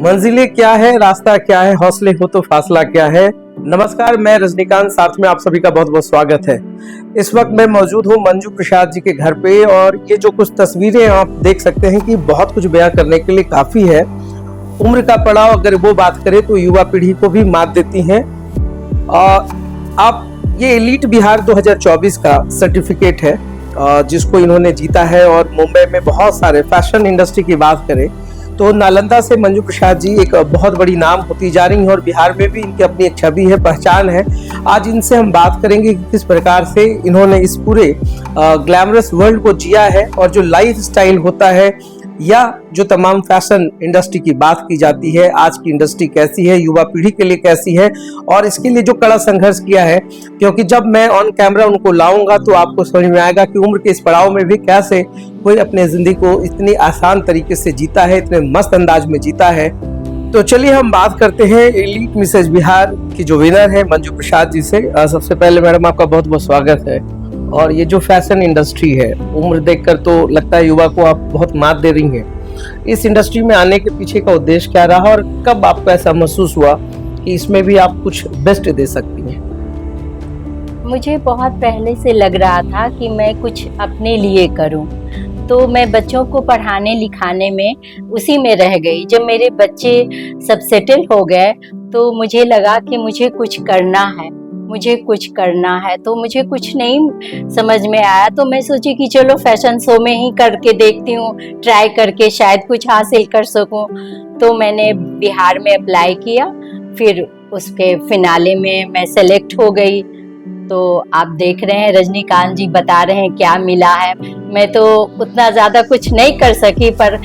मंजिलें क्या है, रास्ता क्या है, हौसले हो तो फासला क्या है। नमस्कार, मैं रजनीकांत, साथ में आप सभी का बहुत बहुत स्वागत है। इस वक्त मैं मौजूद हूँ मंजू प्रसाद जी के घर पे और ये जो कुछ तस्वीरें आप देख सकते हैं कि बहुत कुछ बयां करने के लिए काफी है। उम्र का पड़ाव अगर वो बात करें तो युवा पीढ़ी को भी मात देती हैं। आप ये एलीट बिहार 2024 का सर्टिफिकेट है जिसको इन्होंने जीता है। और मुंबई में बहुत सारे फैशन इंडस्ट्री की बात करें तो नालंदा से मंजू प्रसाद जी एक बहुत बड़ी नाम होती जा रही है और बिहार में भी इनकी अपनी एक छवि है, पहचान है। आज इनसे हम बात करेंगे कि किस प्रकार से इन्होंने इस पूरे ग्लैमरस वर्ल्ड को जिया है और जो लाइफ स्टाइल होता है या जो तमाम फैशन इंडस्ट्री की बात की जाती है, आज की इंडस्ट्री कैसी है, युवा पीढ़ी के लिए कैसी है और इसके लिए जो कड़ा संघर्ष किया है। क्योंकि जब मैं ऑन कैमरा उनको लाऊंगा तो आपको समझ में आएगा कि उम्र के इस पड़ाव में भी कैसे कोई अपने जिंदगी को इतनी आसान तरीके से जीता है, इतने मस्त अंदाज में जीता है। तो चलिए हम बात करते हैं एलीट मिसेज बिहार की जो विनर है मंजू प्रसाद जी से। सबसे पहले मैडम आपका बहुत बहुत स्वागत है। और ये जो फैशन इंडस्ट्री है, उम्र देखकर तो लगता है युवा को आप बहुत मात दे रही हैं। इस इंडस्ट्री में आने के पीछे का उद्देश्य क्या रहा और कब आपको ऐसा महसूस हुआ कि इसमें भी आप कुछ बेस्ट दे सकती हैं? मुझे बहुत पहले से लग रहा था कि मैं कुछ अपने लिए करूं, तो मैं बच्चों को पढ़ाने लिखाने में उसी में रह गई। जब मेरे बच्चे सब सेटल हो गए तो मुझे लगा कि मुझे कुछ करना है, तो मुझे कुछ नहीं समझ में आया। तो मैं सोची कि चलो फैशन शो में ही करके देखती हूँ, ट्राई करके शायद कुछ हासिल कर सकूँ। तो मैंने बिहार में अप्लाई किया, फिर उसके फिनाले में मैं सेलेक्ट हो गई। तो आप देख रहे हैं, रजनीकांत जी बता रहे हैं क्या मिला है। मैं तो उतना ज़्यादा कुछ नहीं कर सकी, पर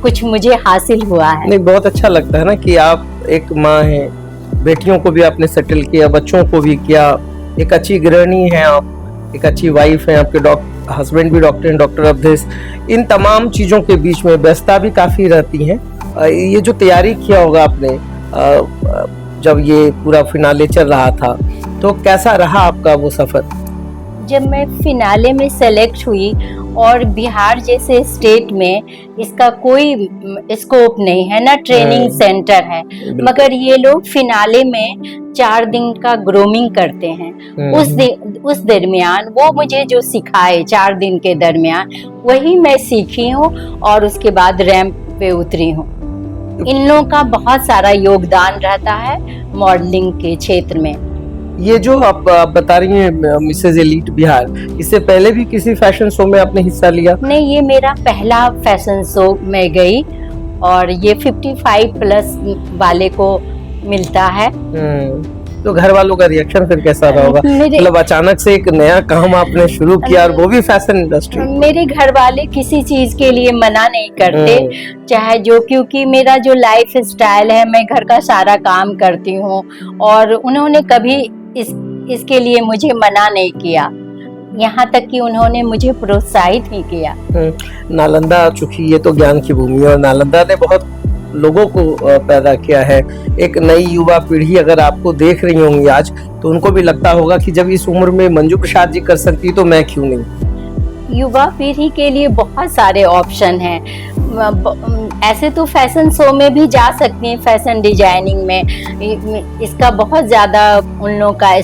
कुछ मुझे हासिल हुआ है। नहीं, बहुत अच्छा लगता है ना कि आप एक माँ हैं, बेटियों को भी आपने सेटल किया, बच्चों को भी किया, एक अच्छी गृहिणी हैं आप, एक अच्छी वाइफ हैं, आपके हस्बैंड भी डॉक्टर हैं, डॉक्टर अवधेश। इन तमाम चीज़ों के बीच में व्यस्तता भी काफ़ी रहती हैं। ये जो तैयारी किया होगा आपने जब ये पूरा फिनाले चल रहा था, तो कैसा रहा आपका वो सफ़र? जब मैं फिनाले में सेलेक्ट हुई और बिहार जैसे स्टेट में इसका कोई स्कोप नहीं है, ना ट्रेनिंग सेंटर है, मगर ये लोग फिनाले में 4 दिन का ग्रूमिंग करते हैं। उस दरमियान वो मुझे जो सिखाए 4 दिन के दरमियान, वही मैं सीखी हूँ और उसके बाद रैंप पे उतरी हूँ। इन लोगों का बहुत सारा योगदान रहता है मॉडलिंग के क्षेत्र में। ये जो आप बता रही हैं मिसेज एलीट बिहार, इससे पहले भी किसी फैशन शो में आपने हिस्सा लिया? नहीं, ये मेरा पहला फैशन शो में गई और ये 55 प्लस वाले को मिलता है। तो घर वालों का रिएक्शन फिर कैसा रहा होगा? मतलब अचानक से एक नया काम आपने शुरू किया और वो भी फैशन इंडस्ट्री। मेरे घर वाले किसी चीज के लिए मना नहीं करते, चाहे जो, क्योंकि मेरा जो लाइफ स्टाइल है, मैं घर का सारा काम करती हूँ और उन्होंने कभी इसके लिए मुझे मना नहीं किया। यहाँ तक कि उन्होंने मुझे प्रोत्साहित ही किया। नालंदा, चूंकि ये तो ज्ञान की भूमि है और नालंदा ने बहुत लोगों को पैदा किया है। एक नई युवा पीढ़ी अगर आपको देख रही होंगी आज, तो उनको भी लगता होगा कि जब इस उम्र में मंजू प्रसाद जी कर सकती तो मैं क्यों नहीं। युवा पीढ़ी के लिए बहुत सारे ऑप्शन हैं। ऐसे तो फैशन शो में भी जा सकती हैं, फैशन डिजाइनिंग में इसका बहुत ज़्यादा उन लोगों का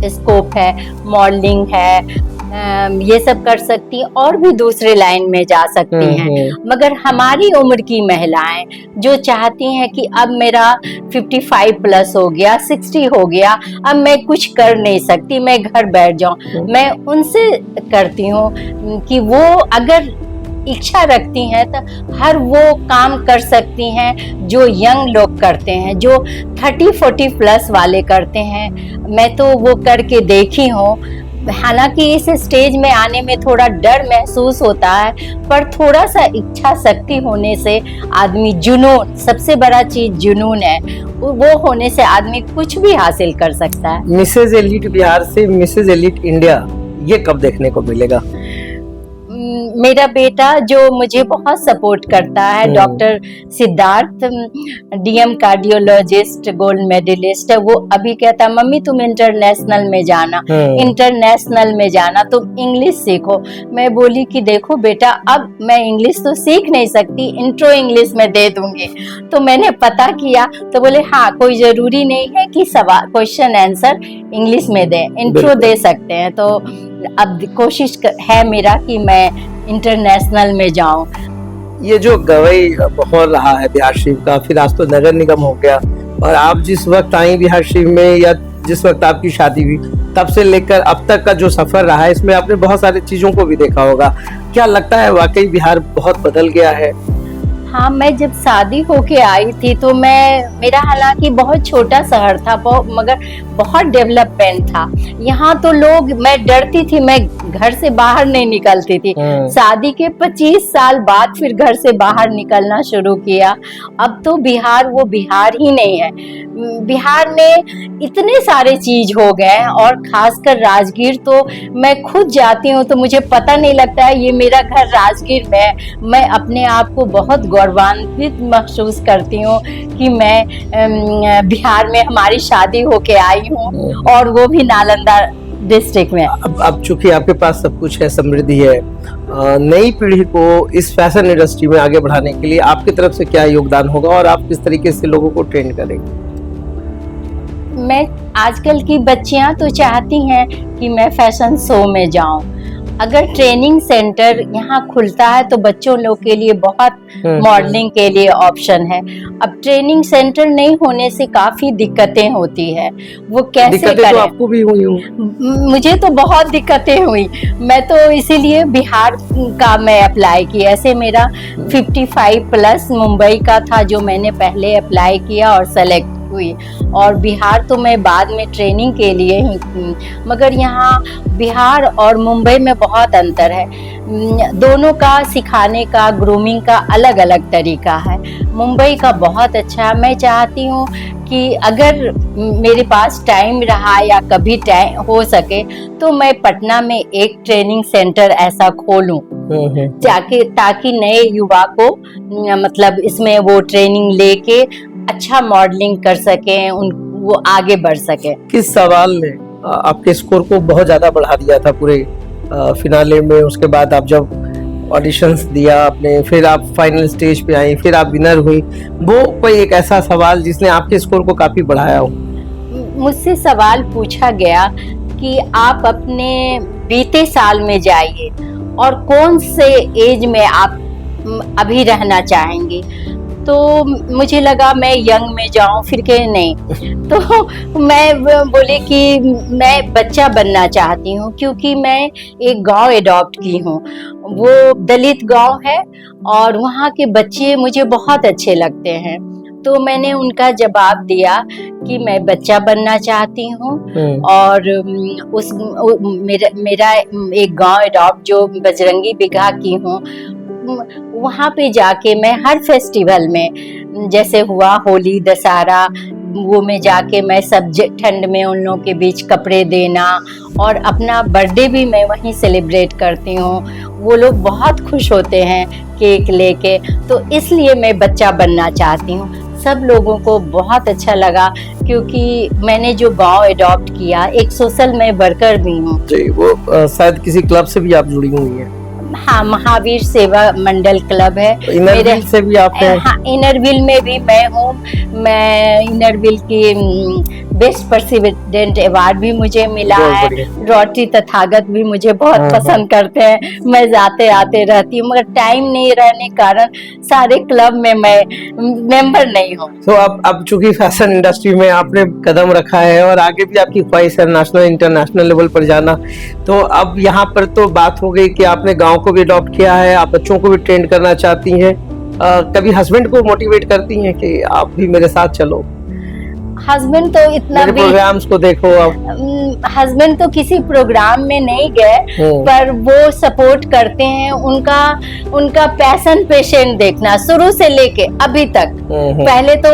स्कोप है। मॉडलिंग है, ये सब कर सकती हैं और भी दूसरे लाइन में जा सकती हैं। मगर हमारी उम्र की महिलाएं जो चाहती हैं कि अब मेरा 55 प्लस हो गया, 60 हो गया, अब मैं कुछ कर नहीं सकती, मैं घर बैठ जाऊं, मैं उनसे करती हूँ कि वो अगर इच्छा रखती हैं तो हर वो काम कर सकती हैं जो यंग लोग करते हैं, जो 30-40 प्लस वाले करते हैं। मैं तो वो करके देखी हूँ। हालांकि इस स्टेज में आने में थोड़ा डर महसूस होता है, पर थोड़ा सा इच्छा शक्ति होने से आदमी, जुनून, सबसे बड़ा चीज जुनून है, वो होने से आदमी कुछ भी हासिल कर सकता है। मिसेज एलीट बिहार से मिसेज एलीट इंडिया, ये कब देखने को मिलेगा? मेरा बेटा जो मुझे बहुत सपोर्ट करता है, doctor Siddharth, DM cardiologist, gold medalist है, वो अभी कहता है मम्मी तुम इंटरनेशनल में जाना, इंटरनेशनल में जाना, तुम इंग्लिश सीखो। मैं बोली कि देखो बेटा अब मैं इंग्लिश तो सीख नहीं सकती, इंट्रो इंग्लिश में दे दूंगी। तो मैंने पता किया तो बोले हाँ कोई जरूरी नहीं है कि सवाल क्वेश्चन आंसर इंग्लिश में दे, इंट्रो दे सकते हैं। तो अब कोशिश है मेरा कि मैं इंटरनेशनल में जाऊं। ये जो गवई माहौल रहा है बिहार शरीफ का, फिर आज तो नगर निगम हो गया, और आप जिस वक्त आई बिहार शरीफ में या जिस वक्त आपकी शादी हुई तब से लेकर अब तक का जो सफर रहा है, इसमें आपने बहुत सारी चीजों को भी देखा होगा। क्या लगता है वाकई बिहार बहुत बदल गया है? हाँ, मैं जब शादी होके आई थी तो मेरा हालांकि बहुत छोटा शहर था, मगर बहुत डेवलपमेंट था। यहाँ तो लोग, मैं डरती थी, मैं घर से बाहर नहीं निकलती थी। शादी के 25 साल बाद फिर घर से बाहर निकलना शुरू किया। अब तो बिहार वो बिहार ही नहीं है। बिहार में इतने सारे चीज हो गए, और खासकर राजगीर तो मैं खुद जाती हूँ तो मुझे पता नहीं लगता है ये मेरा घर राजगीर में है। मैं अपने आप को बहुत गौरवान्वित महसूस करती हूँ कि मैं बिहार में हमारी शादी होके आई हूँ, और वो भी नालंदा डिस्ट्रिक्ट में। अब चूंकि आपके पास सब कुछ है, समृद्धि है, नई पीढ़ी को इस फैशन इंडस्ट्री में आगे बढ़ाने के लिए आपकी तरफ से क्या योगदान होगा, और आप किस तरीके से लोगों को ट्रेन करेंगे? मैं आजकल की बच्चियां तो चाहती हैं कि मैं फैशन शो में जाऊं। अगर ट्रेनिंग सेंटर यहाँ खुलता है तो बच्चों लोग के लिए बहुत मॉडलिंग के लिए ऑप्शन है। अब ट्रेनिंग सेंटर नहीं होने से काफी दिक्कतें होती है, वो कैसे करें? तो आपको भी हुई होंगी? मुझे तो बहुत दिक्कतें हुई। मैं तो इसीलिए बिहार का मैं अप्लाई किया। ऐसे मेरा 55 प्लस मुंबई का था जो मैंने पहले अप्लाई किया और सेलेक्ट हुई, और बिहार तो मैं बाद में ट्रेनिंग के लिए ही। मगर यहाँ बिहार और मुंबई में बहुत अंतर है। दोनों का सिखाने का, ग्रूमिंग का अलग अलग तरीका है। मुंबई का बहुत अच्छा है। मैं चाहती हूँ कि अगर मेरे पास टाइम रहा या कभी टाइम हो सके तो मैं पटना में एक ट्रेनिंग सेंटर ऐसा खोलूं, ताकि नए युवा को मतलब इसमें वो ट्रेनिंग लेके अच्छा मॉडलिंग कर सकें, वो आगे बढ़ सके। किस सवाल ने आपके स्कोर को बहुत ज्यादा बढ़ा दिया था पूरे फिनाले में? उसके बाद आप जब ऑडिशंस दिया आपने, फिर आप फाइनल स्टेज पे आई, फिर आप विनर हुई, वो कोई एक ऐसा सवाल जिसने आपके स्कोर को काफी बढ़ाया हो? मुझसे सवाल पूछा गया कि आप अपने बीते साल में जाइए और कौन से एज में आप अभी रहना चाहेंगे। तो मुझे लगा मैं यंग में जाऊं, फिर के नहीं। तो मैं बोले कि मैं बच्चा बनना चाहती हूं, क्योंकि मैं एक गांव एडॉप्ट की हूं। वो दलित गांव है और वहाँ के बच्चे मुझे बहुत अच्छे लगते हैं। तो मैंने उनका जवाब दिया कि मैं बच्चा बनना चाहती हूँ, और मेरा एक गांव एडॉप्ट जो बजरंगी बिघा की हूँ, वहाँ पे जाके मैं हर फेस्टिवल में, जैसे हुआ होली, दशहरा, वो में जाके मैं सब ठंड में उन लोगों के बीच कपड़े देना, और अपना बर्थडे भी मैं वहीं सेलिब्रेट करती हूँ। वो लोग बहुत खुश होते हैं केक लेके। तो इसलिए मैं बच्चा बनना चाहती हूँ। सब लोगों को बहुत अच्छा लगा, क्योंकि मैंने जो गांव एडॉप्ट किया, एक सोशल में वर्कर भी हूँ। वो शायद किसी क्लब से भी आप जुड़ी हुई हैं? हाँ, महावीर सेवा मंडल क्लब है। इनरव्हील से भी आप हैं? हाँ, इनरव्हील में भी मैं हूँ। मैं इनरव्हील की बेस्ट प्रेसिडेंट अवार्ड भी मुझे मिला है। रोटरी तथागत भी मुझे बहुत पसंद करते हैं। मैं जाते आते रहती हूँ, मगर टाइम नहीं रहने कारण सारे क्लब में मैं मेंबर नहीं हूँ। तो अब चूंकि फैशन इंडस्ट्री में आपने कदम रखा है और आगे भी आपकी ख्वाहिश है नेशनल इंटरनेशनल लेवल पर जाना, तो अब यहाँ पर तो बात हो गई कि आपने गाँव को भी अडॉप्ट किया है, आप बच्चों को भी ट्रेन करना चाहती हैं। कभी हस्बैंड को मोटिवेट करती हैं कि आप भी मेरे साथ चलो? हस्बैंड तो इतना मेरे भी, प्रोग्राम्स को देखो अब। हस्बैंड तो किसी प्रोग्राम में नहीं गए, पर वो सपोर्ट करते हैं। उनका पैशन पेशेंट देखना शुरू से लेके अभी तक। पहले तो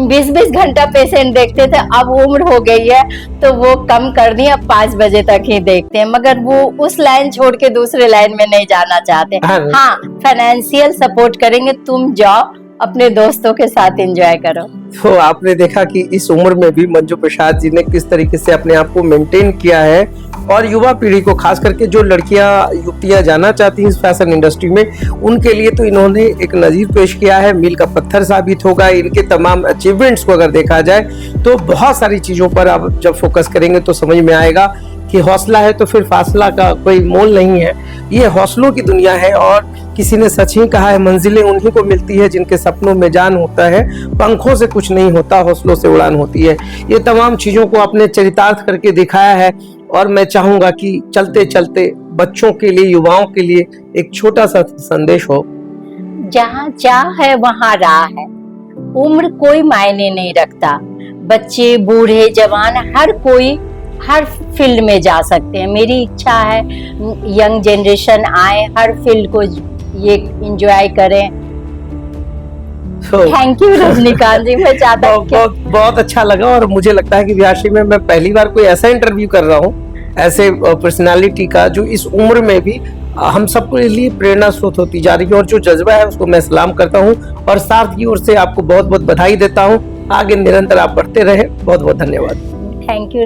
20-20 घंटा पेशेंट देखते थे, अब उम्र हो गई है तो वो कम कर दी, अब 5 बजे तक ही देखते हैं। मगर वो उस लाइन छोड़ के दूसरे लाइन में नहीं जाना चाहते। हाँ, फाइनेंशियल सपोर्ट करेंगे, तुम जाओ अपने दोस्तों के साथ एंजॉय करो। तो आपने देखा कि इस उम्र में भी मंजू प्रसाद जी ने किस तरीके से अपने आप को मेंटेन किया है, और युवा पीढ़ी को, खास करके जो लड़कियां युवतियां जाना चाहती हैं इस फैशन इंडस्ट्री में, उनके लिए तो इन्होंने एक नजीर पेश किया है, मील का पत्थर साबित होगा। इनके तमाम अचीवमेंट्स को अगर देखा जाए तो बहुत सारी चीजों पर आप जब फोकस करेंगे तो समझ में आएगा कि हौसला है तो फिर फासला का कोई मोल नहीं है। ये हौसलों की दुनिया है, और किसी ने सच ही कहा है, मंजिलें उन्हीं को मिलती है जिनके सपनों में जान होता है, पंखों से कुछ नहीं होता, हौसलों से उड़ान होती है। ये तमाम चीजों को आपने चरितार्थ करके दिखाया है, और मैं चाहूंगा कि चलते चलते बच्चों के लिए, युवाओं के लिए एक छोटा सा संदेश हो। जहाँ चाह है वहाँ राह है, उम्र कोई मायने नहीं रखता। बच्चे, बूढ़े, जवान, हर कोई हर फील्ड में जा सकते हैं। मेरी इच्छा है यंग जनरेशन आए, हर फील्ड को ये एंजॉय करें। थैंक यू रजनीकांत जी। मैं चाहता हूँ बहुत अच्छा लगा, और मुझे लगता है कि व्यासी में मैं पहली बार कोई ऐसा इंटरव्यू कर रहा हूँ ऐसे पर्सनालिटी का, जो इस उम्र में भी हम सबके लिए प्रेरणा स्रोत होती जा रही है, और जो जज्बा है उसको मैं सलाम करता हूँ, और साथ की ओर से आपको बहुत बहुत बधाई देता हूँ। आगे निरंतर आप बढ़ते रहे। बहुत बहुत धन्यवाद। Thank you.